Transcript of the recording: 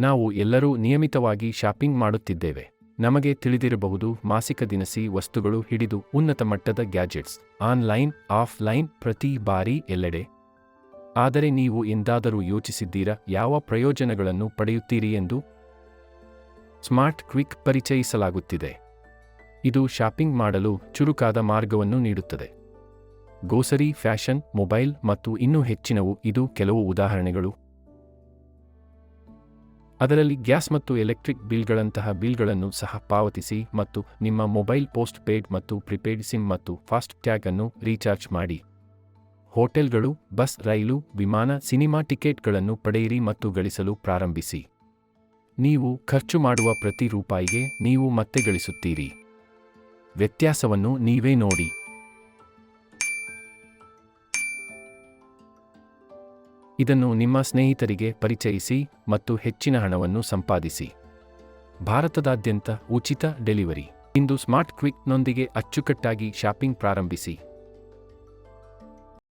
ನಾವು ಎಲ್ಲರೂ ನಿಯಮಿತವಾಗಿ ಶಾಪಿಂಗ್ ಮಾಡುತ್ತಿದ್ದೇವೆ. ನಮಗೆ ತಿಳಿದಿರಬಹುದು, ಮಾಸಿಕ ದಿನಸಿ ವಸ್ತುಗಳು ಹಿಡಿದು ಉನ್ನತ ಮಟ್ಟದ ಗ್ಯಾಜೆಟ್ಸ್, ಆನ್ಲೈನ್, ಆಫ್ಲೈನ್, ಪ್ರತಿ ಬಾರಿ ಎಲ್ಲೆಡೆ. ಆದರೆ ನೀವು ಎಂದಾದರೂ ಯೋಚಿಸಿದ್ದೀರಾ ಯಾವ ಪ್ರಯೋಜನಗಳನ್ನು ಪಡೆಯುತ್ತೀರಿ ಎಂದು? ಸ್ಮಾರ್ಟ್ ಕ್ವಿಕ್ ಪರಿಚಯಿಸಲಾಗುತ್ತಿದೆ. ಇದು ಶಾಪಿಂಗ್ ಮಾಡಲು ಚುರುಕಾದ ಮಾರ್ಗವನ್ನು ನೀಡುತ್ತದೆ. ಗ್ರೋಸರಿ, ಫ್ಯಾಷನ್, ಮೊಬೈಲ್ ಮತ್ತು ಇನ್ನೂ ಹೆಚ್ಚಿನವು. ಇದು ಕೆಲವು ಉದಾಹರಣೆಗಳು. ಅದರಲ್ಲಿ ಗ್ಯಾಸ್ ಮತ್ತು ಎಲೆಕ್ಟ್ರಿಕ್ ಬಿಲ್ಗಳಂತಹ ಬಿಲ್ಗಳನ್ನು ಸಹ ಪಾವತಿಸಿ ಮತ್ತು ನಿಮ್ಮ ಮೊಬೈಲ್ ಪೋಸ್ಟ್ ಪೇಡ್ ಮತ್ತು ಪ್ರಿಪೇಯ್ಡ್ ಸಿಮ್ ಮತ್ತು ಫಾಸ್ಟ್ ಟ್ಯಾಗ್ ಅನ್ನು ರೀಚಾರ್ಜ್ ಮಾಡಿ. ಹೋಟೆಲ್ಗಳು, ಬಸ್, ರೈಲು, ವಿಮಾನ, ಸಿನಿಮಾ ಟಿಕೆಟ್ಗಳನ್ನು ಪಡೆಯಿರಿ ಮತ್ತು ಗಳಿಸಲು ಪ್ರಾರಂಭಿಸಿ. ನೀವು ಖರ್ಚು ಮಾಡುವ ಪ್ರತಿ ರೂಪಾಯಿಗೆ ನೀವು ಮತ್ತೆ ಗಳಿಸುತ್ತೀರಿ. ವ್ಯತ್ಯಾಸವನ್ನು ನೀವೇ ನೋಡಿ. ಇದನ್ನು ನಿಮ್ಮ ಸ್ನೇಹಿತರಿಗೆ ಪರಿಚಯಿಸಿ ಮತ್ತು ಹೆಚ್ಚಿನ ಹಣವನ್ನು ಸಂಪಾದಿಸಿ. ಭಾರತದಾದ್ಯಂತ ಉಚಿತ ಡೆಲಿವರಿ. ಇಂದು ಸ್ಮಾರ್ಟ್ ಕ್ವಿಕ್ ನೊಂದಿಗೆ ಅಚ್ಚುಕಟ್ಟಾಗಿ ಶಾಪಿಂಗ್ ಪ್ರಾರಂಭಿಸಿ.